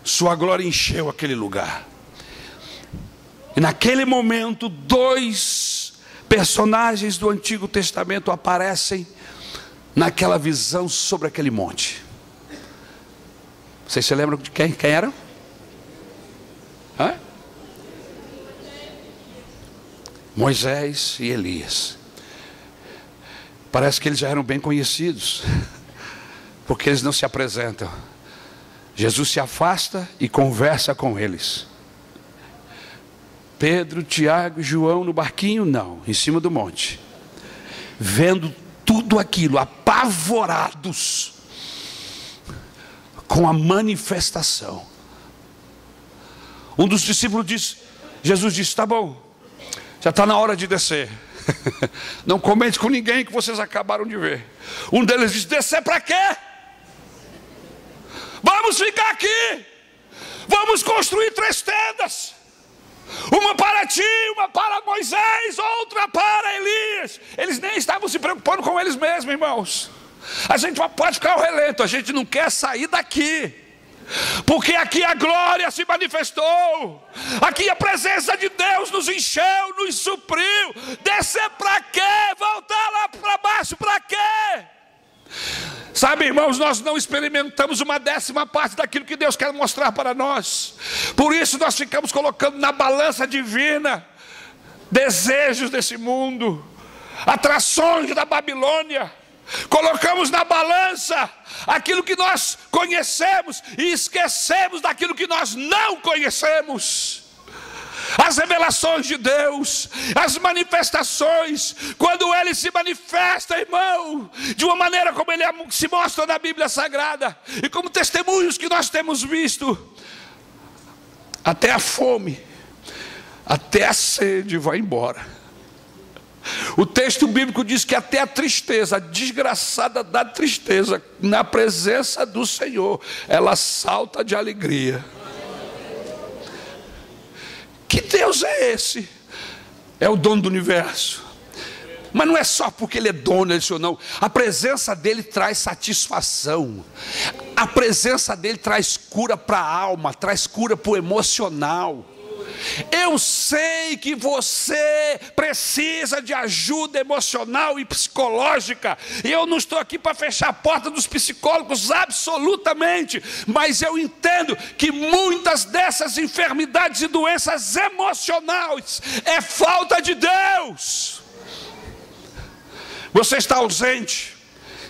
Sua glória encheu aquele lugar. E naquele momento, 2 personagens do Antigo Testamento aparecem naquela visão sobre aquele monte. Vocês se lembram de quem eram? Hã? Moisés e Elias. Parece que eles já eram bem conhecidos, porque eles não se apresentam. Jesus se afasta e conversa com eles. Pedro, Tiago e João no barquinho? Não, em cima do monte. Vendo tudo aquilo, apavorados com a manifestação. Um dos discípulos disse, Jesus disse: tá bom, já está na hora de descer. Não comente com ninguém que vocês acabaram de ver. Um deles disse: descer para quê? Vamos ficar aqui. Vamos construir 3 tendas. Uma para ti, uma para Moisés, outra para Elias. Eles nem estavam se preocupando com eles mesmos, irmãos. A gente pode ficar ao relento, a gente não quer sair daqui, porque aqui a glória se manifestou. Aqui a presença de Deus nos encheu, nos supriu. Descer para quê? Voltar lá para baixo para quê? Sabe, irmãos, nós não experimentamos uma 10ª parte daquilo que Deus quer mostrar para nós. Por isso nós ficamos colocando na balança divina desejos desse mundo, atrações da Babilônia. Colocamos na balança aquilo que nós conhecemos e esquecemos daquilo que nós não conhecemos. As revelações de Deus, as manifestações, quando Ele se manifesta, irmão, de uma maneira como Ele se mostra na Bíblia Sagrada, e como testemunhos que nós temos visto, até a fome, até a sede vai embora. O texto bíblico diz que até a tristeza, a desgraçada da tristeza, na presença do Senhor, ela salta de alegria. Que Deus é esse? É o dono do universo. Mas não é só porque Ele é dono, Ele é não. A presença dEle traz satisfação. A presença dEle traz cura para a alma, traz cura para o emocional. Eu sei que você precisa de ajuda emocional e psicológica. Eu não estou aqui para fechar a porta dos psicólogos, absolutamente. Mas eu entendo que muitas dessas enfermidades e doenças emocionais é falta de Deus. Você está ausente,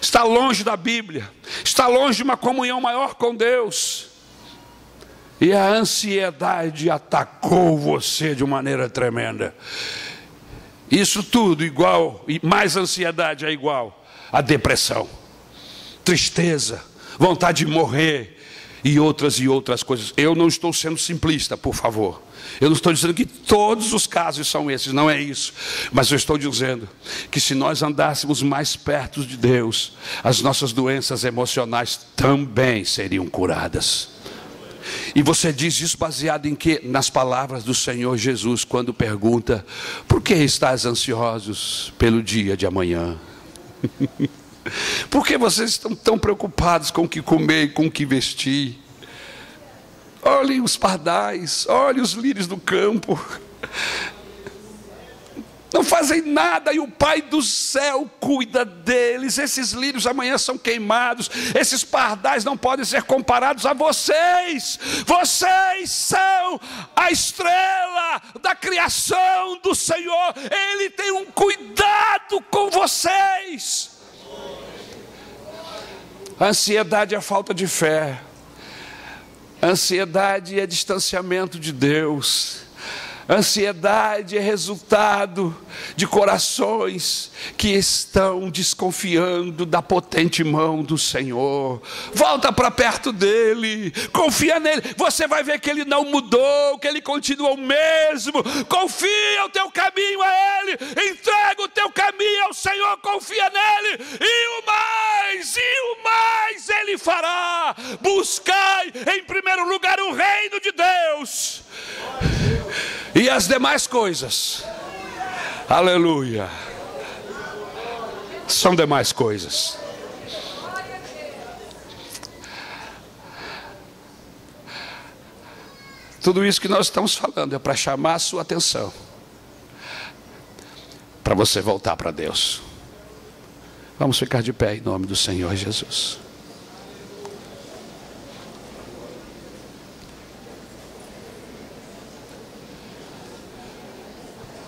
está longe da Bíblia, está longe de uma comunhão maior com Deus. E a ansiedade atacou você de maneira tremenda. Isso tudo igual, e mais ansiedade é igual a depressão, tristeza, vontade de morrer e outras coisas. Eu não estou sendo simplista, por favor. Eu não estou dizendo que todos os casos são esses, não é isso. Mas eu estou dizendo que se nós andássemos mais perto de Deus, as nossas doenças emocionais também seriam curadas. E você diz isso baseado em quê? Nas palavras do Senhor Jesus, quando pergunta: por que estás ansiosos pelo dia de amanhã? Por que vocês estão tão preocupados com o que comer e com o que vestir? Olhem os pardais, olhem os lírios do campo. Não fazem nada e o Pai do céu cuida deles. Esses lírios amanhã são queimados. Esses pardais não podem ser comparados a vocês. Vocês são a estrela da criação do Senhor. Ele tem um cuidado com vocês. A ansiedade é falta de fé. A ansiedade é distanciamento de Deus. A ansiedade é resultado de corações que estão desconfiando da potente mão do Senhor. Volta para perto dele, confia nele. Você vai ver que ele não mudou, que ele continua o mesmo. Confia o teu caminho a ele, entrega o teu caminho ao Senhor, confia nele, e o mais ele fará. Buscai em primeiro lugar o reino de Deus, e as demais coisas, aleluia, são demais coisas. Tudo isso que nós estamos falando é para chamar a sua atenção, para você voltar para Deus. Vamos ficar de pé em nome do Senhor Jesus.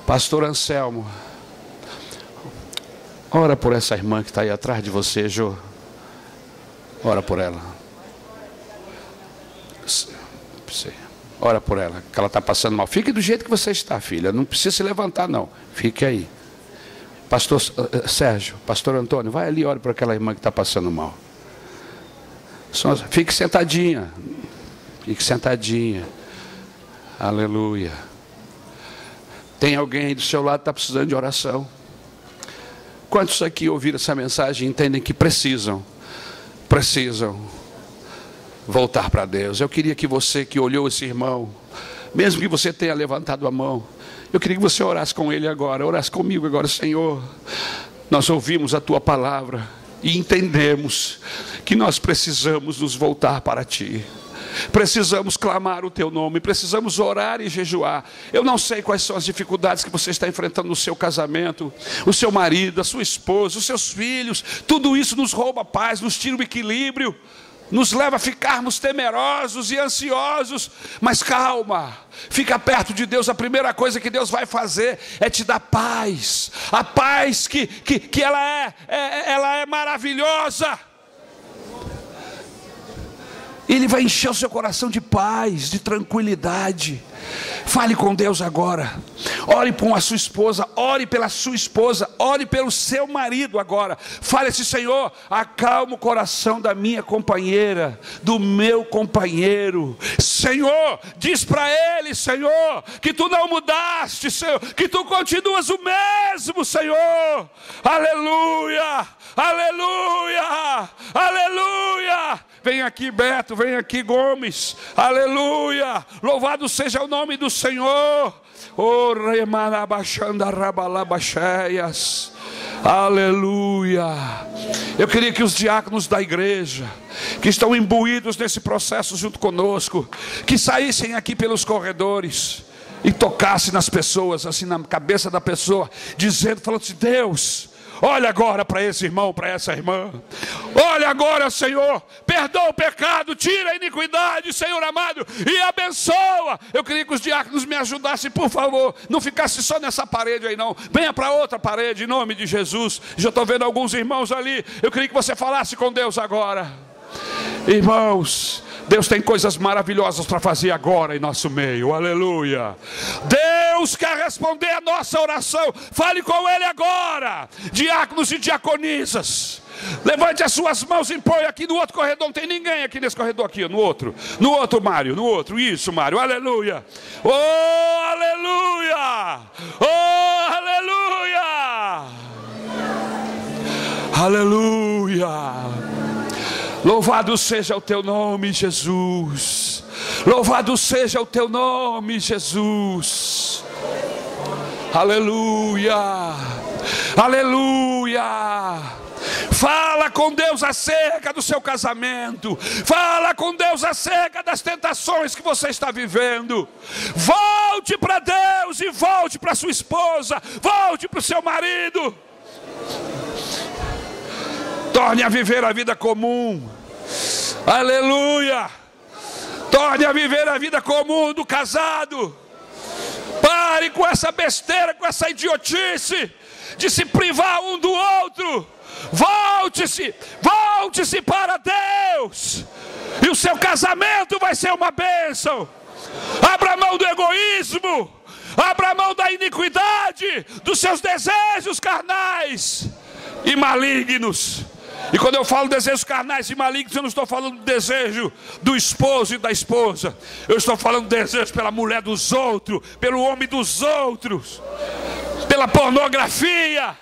Pastor Anselmo, ora por essa irmã que está aí atrás de você, Jô. Ora por ela. Ora por ela, que ela está passando mal. Fique do jeito que você está, filha. Não precisa se levantar, não. Fique aí. Pastor Sérgio, Pastor Antônio, vai ali e ore por aquela irmã que está passando mal. Fique sentadinha. Fique sentadinha. Aleluia. Tem alguém aí do seu lado que está precisando de oração? Quantos aqui ouviram essa mensagem e entendem que precisam voltar para Deus? Eu queria que você que olhou esse irmão, mesmo que você tenha levantado a mão, eu queria que você orasse com ele agora, orasse comigo agora. Senhor, nós ouvimos a tua palavra e entendemos que nós precisamos nos voltar para ti. Precisamos clamar o teu nome, precisamos orar e jejuar. Eu não sei quais são as dificuldades que você está enfrentando no seu casamento, o seu marido, a sua esposa, os seus filhos. Tudo isso nos rouba a paz, nos tira o equilíbrio, nos leva a ficarmos temerosos e ansiosos. Mas calma, fica perto de Deus. A primeira coisa que Deus vai fazer é te dar paz. A paz que ela é maravilhosa. Ele vai encher o seu coração de paz, de tranquilidade. Fale com Deus agora. Ore por a sua esposa, ore pela sua esposa, ore pelo seu marido agora. Fale assim: Senhor, acalma o coração da minha companheira, do meu companheiro. Senhor, diz para ele, Senhor, que tu não mudaste, Senhor, que tu continuas o mesmo, Senhor. Aleluia, aleluia, aleluia. Vem aqui, Beto, vem aqui, Gomes. Aleluia. Louvado seja o nome do Senhor. Oh, aleluia. Eu queria que os diáconos da igreja, que estão imbuídos nesse processo junto conosco, que saíssem aqui pelos corredores. e tocasse nas pessoas, assim na cabeça da pessoa, dizendo, falando assim: Deus, olha agora para esse irmão, para essa irmã. Olha agora, Senhor, perdoa o pecado, tira a iniquidade, Senhor amado, e abençoa. Eu queria que os diáconos me ajudassem, por favor. Não ficasse só nessa parede aí não. Venha para outra parede, em nome de Jesus. Já estou vendo alguns irmãos ali. Eu queria que você falasse com Deus agora. Irmãos, Deus tem coisas maravilhosas para fazer agora em nosso meio, aleluia. Deus quer responder a nossa oração. Fale com Ele agora. Diáconos e diaconisas, levante as suas mãos e põe aqui no outro corredor. Não tem ninguém aqui nesse corredor aqui, no outro, Mário, no outro, isso, Mário, aleluia. Oh, aleluia. Oh, aleluia. Aleluia. Louvado seja o teu nome, Jesus. Louvado seja o teu nome, Jesus. Aleluia. Aleluia. Fala com Deus acerca do seu casamento. Fala com Deus acerca das tentações que você está vivendo. Volte para Deus e volte para sua esposa. Volte para o seu marido. Torne a viver a vida comum. Aleluia. Torne a viver a vida comum do casado. Pare com essa besteira, com essa idiotice de se privar um do outro. Volte-se para Deus, e o seu casamento vai ser uma bênção. Abra mão do egoísmo, abra mão da iniquidade, dos seus desejos carnais e malignos. E quando eu falo desejos carnais e malignos, eu não estou falando do desejo do esposo e da esposa. Eu estou falando do desejo pela mulher dos outros, pelo homem dos outros, pela pornografia,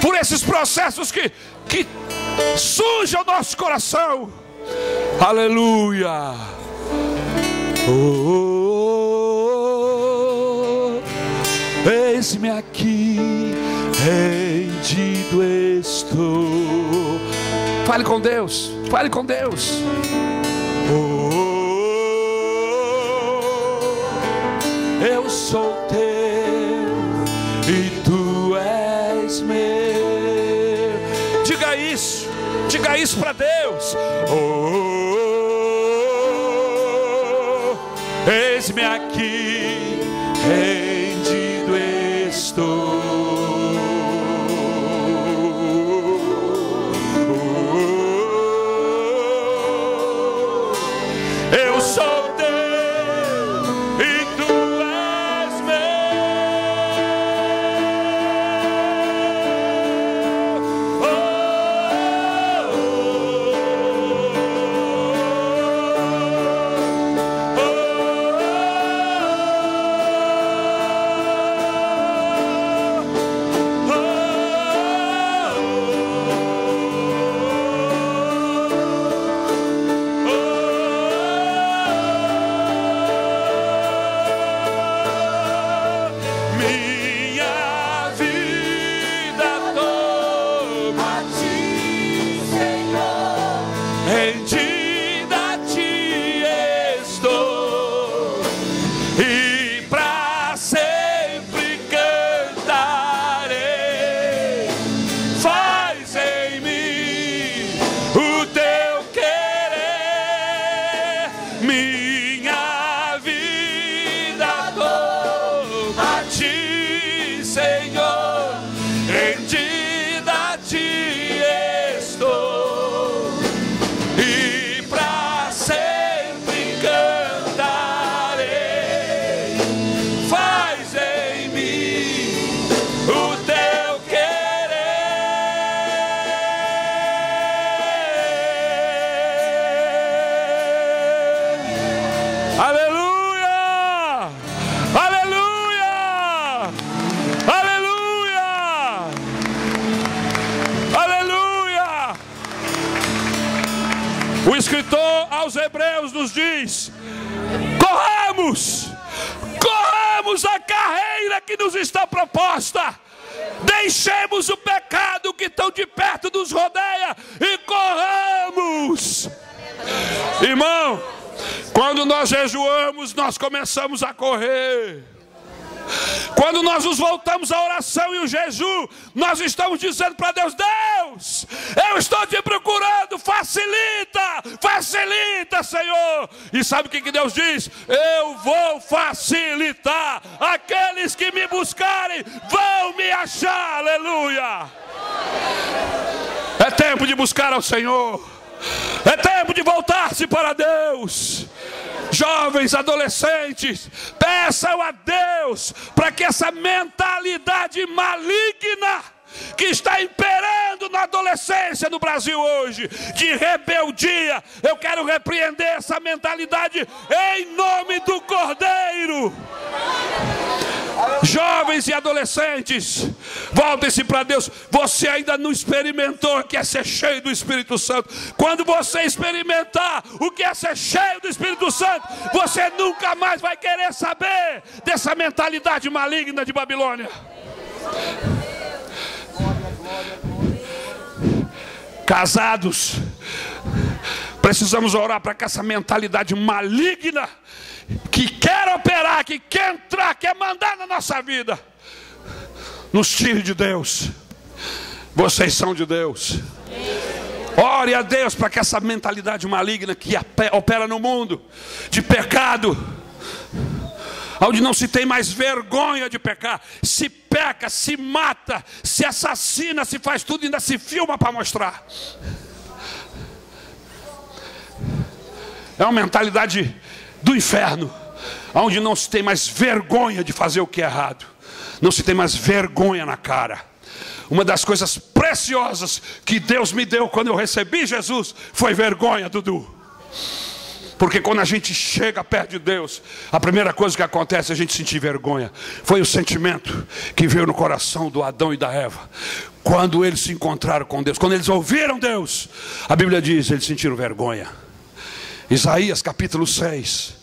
por esses processos que sujam o nosso coração. Aleluia. Eis-me aqui, rendido estou. Fale com Deus, fale com Deus. Eu sou teu e tu és meu. Diga isso para Deus. Eis-me aqui, rendido estou. Eu sou teu e tu és meu. Rendida a ti estou, e para sempre cantarei. Faz em mim o teu querer, minha vida dou a ti, Senhor. Rendida a ti estou. Aleluia! Aleluia! Aleluia! Aleluia! O escritor aos Hebreus nos diz: corramos a carreira que nos está proposta, deixemos o pecado que tão de perto nos rodeia e corramos. Irmão, Quando nós jejuamos, nós começamos a correr. Quando nós nos voltamos à oração e o jejum, nós estamos dizendo para Deus: Deus, eu estou te procurando, facilita, facilita, Senhor. E sabe o que Deus diz? Eu vou facilitar. Aqueles que me buscarem vão me achar. Aleluia. É tempo de buscar ao Senhor. É tempo de voltar-se para Deus. Jovens, adolescentes, peçam a Deus para que essa mentalidade maligna que está imperando na adolescência no Brasil hoje, de rebeldia, eu quero repreender essa mentalidade em nome do Cordeiro. Jovens e adolescentes, voltem-se para Deus. Você ainda não experimentou o que é ser cheio do Espírito Santo. Quando você experimentar o que é ser cheio do Espírito Santo, você nunca mais vai querer saber dessa mentalidade maligna de Babilônia. Casados, precisamos orar para que essa mentalidade maligna que quer operar, que quer entrar, quer mandar na nossa vida, nos tire de Deus. Vocês são de Deus. Ore a Deus para que essa mentalidade maligna que opera no mundo, de pecado, onde não se tem mais vergonha de pecar, se peca, se mata, se assassina, se faz tudo e ainda se filma para mostrar. É uma mentalidade do inferno, onde não se tem mais vergonha de fazer o que é errado, não se tem mais vergonha na cara. Uma das coisas preciosas que Deus me deu quando eu recebi Jesus foi vergonha, Dudu. Porque quando a gente chega perto de Deus, a primeira coisa que acontece é a gente sentir vergonha. Foi o sentimento que veio no coração do Adão e da Eva quando eles se encontraram com Deus. Quando eles ouviram Deus, a Bíblia diz, eles sentiram vergonha. Isaías capítulo 6,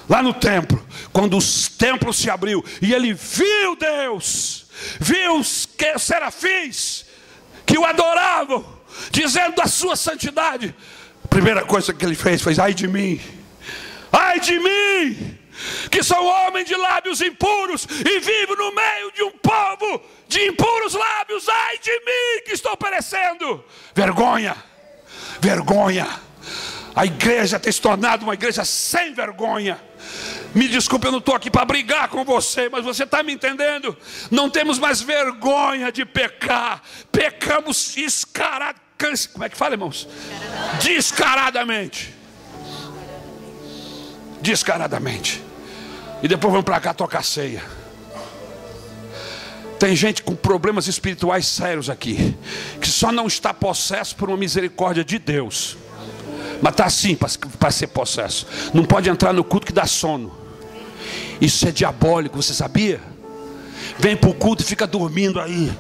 lá no templo, quando o templo se abriu e ele viu Deus, viu os serafins que o adoravam, dizendo da sua santidade, a primeira coisa que ele fez foi: ai de mim, que sou homem de lábios impuros e vivo no meio de um povo de impuros lábios. Ai de mim, que estou perecendo. Vergonha, vergonha. A igreja tem se tornado uma igreja sem vergonha. Me desculpe, eu não estou aqui para brigar com você, mas você está me entendendo? Não temos mais vergonha de pecar. Pecamos como é que fala, irmãos? Descaradamente. Descaradamente. E depois vamos para cá tocar ceia. Tem gente com problemas espirituais sérios aqui, que só não está possesso por uma misericórdia de Deus, mas está assim para ser possesso. Não pode entrar no culto que dá sono. Isso é diabólico, você sabia? Vem para o culto e fica dormindo aí,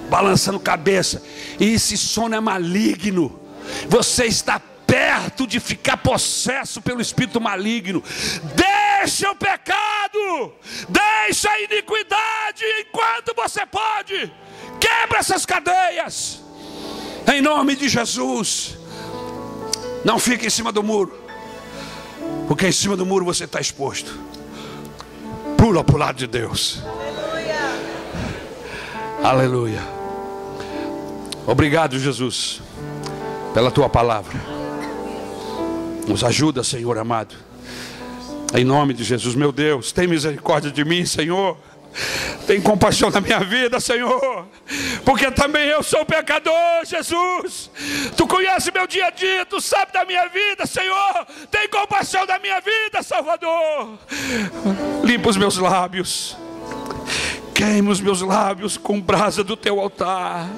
balançando cabeça. E esse sono é maligno. Você está perto de ficar possesso pelo espírito maligno. Deixa o pecado, deixa a iniquidade enquanto você pode. Quebra essas cadeias, em nome de Jesus. Não fique em cima do muro, porque em cima do muro você está exposto. Pula para o lado de Deus. Aleluia. Aleluia. Obrigado, Jesus, pela tua palavra. Nos ajuda, Senhor amado, em nome de Jesus. Meu Deus, tem misericórdia de mim, Senhor. Tem compaixão da minha vida, Senhor, porque também eu sou pecador, Jesus. Tu conhece meu dia a dia, Tu sabe da minha vida, Senhor. Tem compaixão da minha vida, Salvador. Limpa os meus lábios, queima os meus lábios com brasa do Teu altar.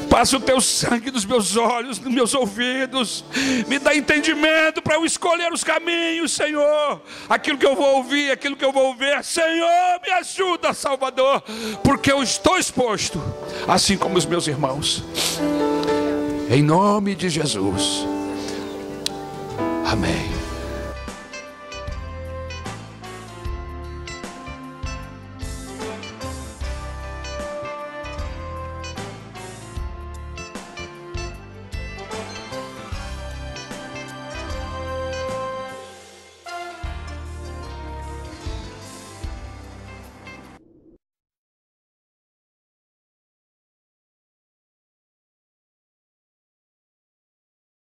Passa o Teu sangue nos meus olhos, nos meus ouvidos. Me dá entendimento para eu escolher os caminhos, Senhor. Aquilo que eu vou ouvir, aquilo que eu vou ver. Senhor, me ajuda, Salvador, porque eu estou exposto, assim como os meus irmãos. Em nome de Jesus. Amém.